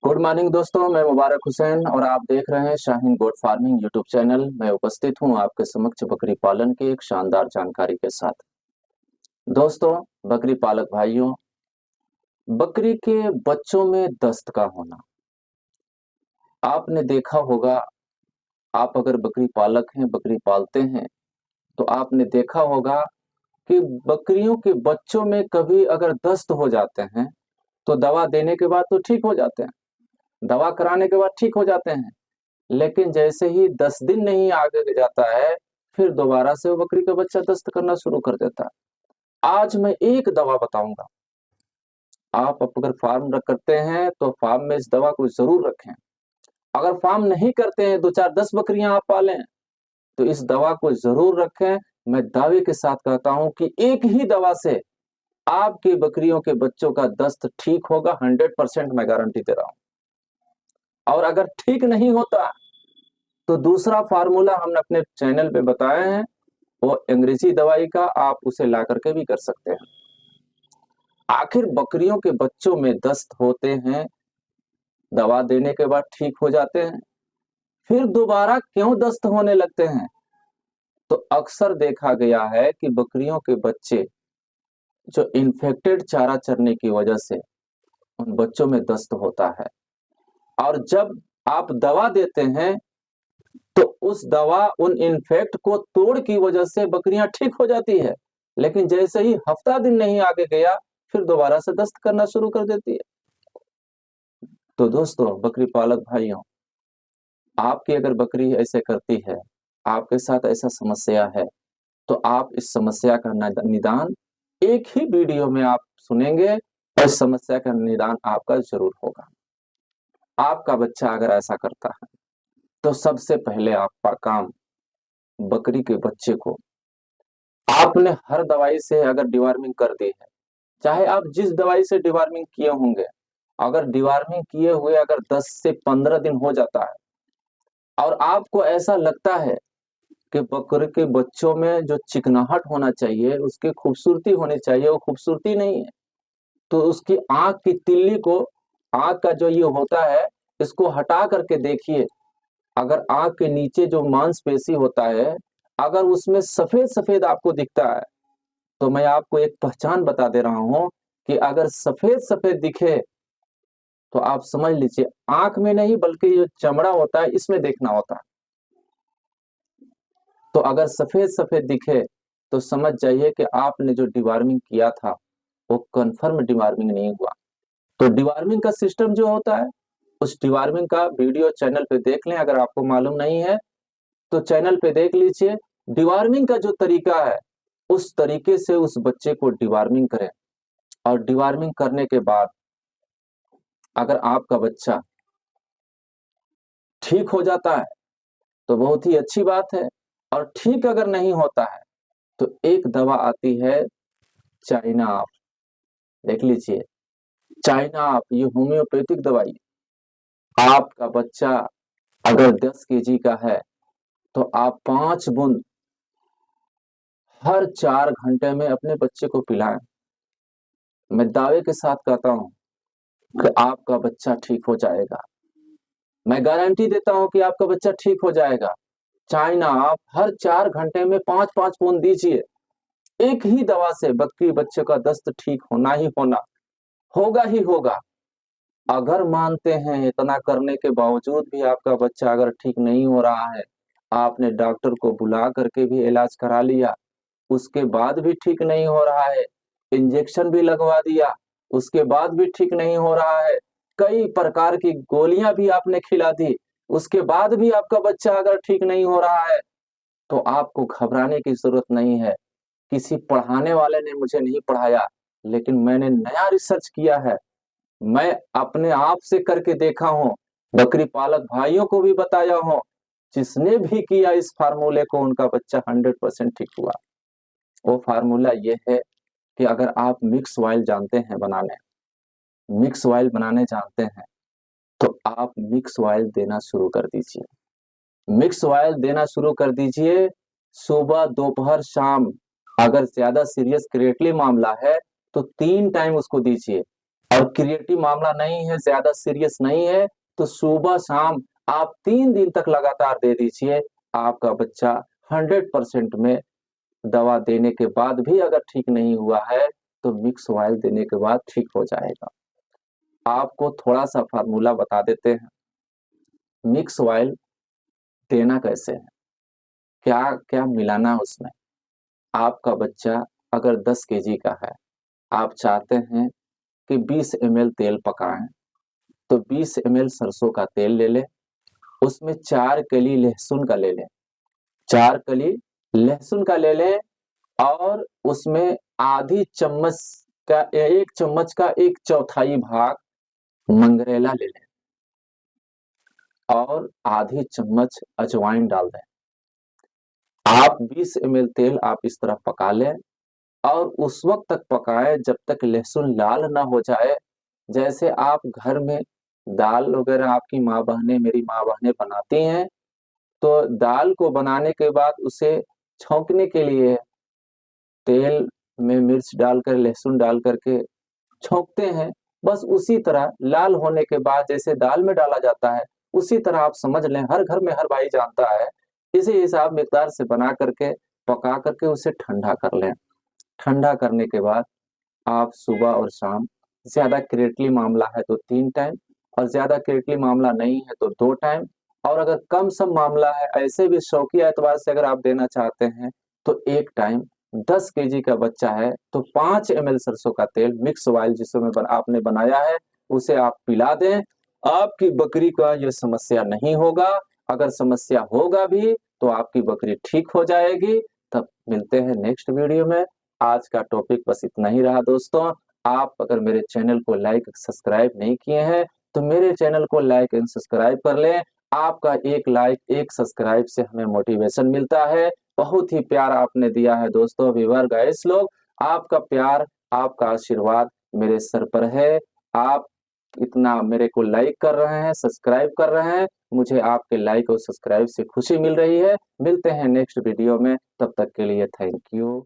Good morning दोस्तों, मैं मुबारक हुसैन और आप देख रहे हैं Shaheen goat farming YouTube channel. मैं उपस्थित हूं आपके समक्ष बकरी पालन की एक शानदार जानकारी के साथ। दोस्तों, बकरी पालक भाइयों, बकरी के बच्चों में दस्त का होना आपने देखा होगा। आप अगर बकरी पालक हैं, बकरी पालते हैं, तो आपने देखा होगा कि बकरियों के बच्चों में कभी अगर दस्त हो जाते हैं तो दवा देने के बाद तो ठीक हो जाते हैं, दवा कराने के बाद ठीक हो जाते हैं। लेकिन जैसे ही 10 दिन नहीं आगे जाता है, फिर दोबारा से वो बकरी का बच्चा दस्त करना शुरू कर देता है। आज मैं एक दवा बताऊंगा। आप अगर फार्म करते हैं तो फार्म में इस दवा को जरूर रखें। अगर फार्म नहीं करते हैं, 2 4 10 बकरियां आप पालें, तो इस दवा को जरूर रखें। मैं दावे के साथ कहता हूं कि एक ही दवा से आपकी बकरियों के बच्चों का दस्त ठीक होगा। 100% मैं गारंटी दे रहा हूं। और अगर ठीक नहीं होता तो दूसरा फार्मूला हमने अपने चैनल पे बताए हैं, वो अंग्रेजी दवाई का, आप उसे ला करके भी कर सकते हैं। आखिर बकरियों के बच्चों में दस्त होते हैं, दवा देने के बाद ठीक हो जाते हैं, फिर दोबारा क्यों दस्त होने लगते हैं? तो अक्सर देखा गया है कि बकरियों के बच्चे जो इन्फेक्टेड चारा चरने की वजह से उन बच्चों में दस्त होता है। और जब आप दवा देते हैं तो उस दवा उन इन्फेक्ट को तोड़ की वजह से बकरियां ठीक हो जाती है। लेकिन जैसे ही हफ्ता दिन नहीं आगे गया, फिर दोबारा से दस्त करना शुरू कर देती है। तो दोस्तों, बकरी पालक भाइयों, आपकी अगर बकरी ऐसे करती है, आपके साथ ऐसा समस्या है, तो आप इस समस्या का निदान एक ही वीडियो में आप सुनेंगे और इस समस्या का निदान आपका जरूर होगा। आपका बच्चा अगर ऐसा करता है तो सबसे पहले आपका काम, बकरी के बच्चे को आपने हर दवाई से अगर डिवार्मिंग कर दी है, चाहे आप जिस दवाई से डिवार्मिंग किए होंगे, अगर डिवार्मिंग किए हुए अगर 10 से 15 दिन हो जाता है और आपको ऐसा लगता है कि बकरे के बच्चों में जो चिकनाहट होना चाहिए, उसकी खूबसूरती होनी चाहिए, वो खूबसूरती नहीं है, तो उसकी आंख की तिल्ली को, आंख का जो ये होता है, इसको हटा करके देखिए। अगर आंख के नीचे जो मांसपेशी होता है, अगर उसमें सफेद सफेद आपको दिखता है, तो मैं आपको एक पहचान बता दे रहा हूं कि अगर सफेद सफेद दिखे तो आप समझ लीजिए आंख में नहीं बल्कि जो चमड़ा होता है इसमें देखना होता है। तो अगर सफेद सफेद दिखे तो समझ जाइए कि आपने जो डिवार्मिंग किया था वो कंफर्म डिवार्मिंग नहीं हुआ। तो डिवार्मिंग का सिस्टम जो होता है, उस डिवार्मिंग का वीडियो चैनल पे देख लें। अगर आपको मालूम नहीं है तो चैनल पे देख लीजिए। डिवार्मिंग का जो तरीका है, उस तरीके से उस बच्चे को डिवार्मिंग करें। और डिवार्मिंग करने के बाद अगर आपका बच्चा ठीक हो जाता है तो बहुत ही अच्छी बात है। और ठीक अगर नहीं होता है तो एक दवा आती है, चाइना आप, देख लीजिए। चाइना आप, ये होम्योपैथिक दवाई। आपका बच्चा अगर 10 kg का है तो आप 5 बूंद हर 4 घंटे में अपने बच्चे को पिलाएं। मैं दावे के साथ कहता हूं कि आपका बच्चा ठीक हो जाएगा। मैं गारंटी देता हूं कि आपका बच्चा ठीक हो जाएगा। चाइना आप हर 4 घंटे में 5 5 बूंद दीजिए। एक ही दवा से बकरी बच्चे का दस्त ठीक होना ही होना, होगा ही होगा। अगर मानते हैं इतना करने के बावजूद भी आपका बच्चा अगर ठीक नहीं हो रहा है, आपने डॉक्टर को बुला करके भी इलाज करा लिया, उसके बाद भी ठीक नहीं हो रहा है, इंजेक्शन भी लगवा दिया, उसके बाद भी ठीक नहीं हो रहा है, कई प्रकार की गोलियां भी आपने खिला दी, उसके बाद भी आपका बच्चा अगर ठीक नहीं हो रहा है, तो आपको घबराने की जरूरत नहीं है। किसी पढ़ाने वाले ने मुझे नहीं पढ़ाया, लेकिन मैंने नया रिसर्च किया है। मैं अपने आप से करके देखा हूँ, बकरी पालक भाइयों को भी बताया हूँ। जिसने भी किया इस फार्मूले को, उनका बच्चा 100% ठीक हुआ। वो फार्मूला ये है कि अगर आप मिक्स ऑयल जानते हैं बनाने, मिक्स ऑयल बनाने जानते हैं, तो आप मिक्स ऑयल देना शुरू कर दीजिए। मिक्स ऑयल देना शुरू कर दीजिए, सुबह दोपहर शाम। अगर ज्यादा सीरियस क्रिएटली मामला है तो 3 टाइम उसको दीजिए। और क्रिएटिव मामला नहीं है, ज्यादा सीरियस नहीं है, तो सुबह शाम आप 3 दिन तक लगातार दे दीजिए। आपका बच्चा 100% में दवा देने के बाद भी अगर ठीक नहीं हुआ है तो मिक्स ऑयल देने के बाद ठीक हो जाएगा। आपको थोड़ा सा फार्मूला बता देते हैं, मिक्स ऑयल देना कैसे है, क्या क्या मिलाना उसमें। आपका बच्चा अगर 10 केजी का है, आप चाहते हैं कि 20 ml तेल पकाएं, तो 20 ml सरसों का तेल ले लें, उसमें 4 कली लहसुन का ले लें, 4 कली लहसुन का ले लें, और उसमें आधी चम्मच का 1 चम्मच का 1/4 भाग मंगरेला ले लें और आधी चम्मच अजवाइन डाल दें। आप 20 ml तेल आप इस तरह पका लें और उस वक्त तक पकाएं जब तक लहसुन लाल ना हो जाए। जैसे आप घर में दाल वगैरह आपकी माँ बहनें, मेरी माँ बहनें बनाती हैं, तो दाल को बनाने के बाद उसे छौंकने के लिए तेल में मिर्च डालकर, लहसुन डाल करके छौंकते हैं। बस उसी तरह लाल होने के बाद जैसे दाल में डाला जाता है, उसी तरह आप समझ लें, हर घर में हर भाई जानता है। इसी हिसाब मिकदार से बना करके, पका करके उसे ठंडा कर लें। ठंडा करने के बाद आप सुबह और शाम, ज़्यादा क्रिटिकली मामला है तो 3 टाइम, और ज़्यादा क्रिटिकली मामला नहीं है तो 2 टाइम, और अगर कम सम मामला है, ऐसे भी शौकिया एतबार से अगर आप देना चाहते हैं, तो 1 टाइम। 10 केजी का बच्चा है तो 5 ml सरसों का तेल मिक्स ऑयल जिसमें आपने बनाया है, उसे आप पिला दें। आपकी बकरी का ये समस्या नहीं होगा। अगर समस्या होगा भी तो आपकी बकरी ठीक हो जाएगी। तब मिलते हैं नेक्स्ट वीडियो में। आज का टॉपिक बस इतना ही रहा दोस्तों। आप अगर मेरे चैनल को लाइक सब्सक्राइब नहीं किए हैं तो मेरे चैनल को लाइक एंड सब्सक्राइब कर लें। आपका एक लाइक, एक सब्सक्राइब से हमें मोटिवेशन मिलता है। बहुत ही प्यार आपने दिया है दोस्तों, व्यूअर गाइस लोग। आपका प्यार, आपका आशीर्वाद मेरे सर पर है। आप इतना मेरे को लाइक कर रहे हैं, सब्सक्राइब कर रहे हैं, मुझे आपके लाइक और सब्सक्राइब से खुशी मिल रही है। मिलते हैं नेक्स्ट वीडियो में, तब तक के लिए थैंक यू।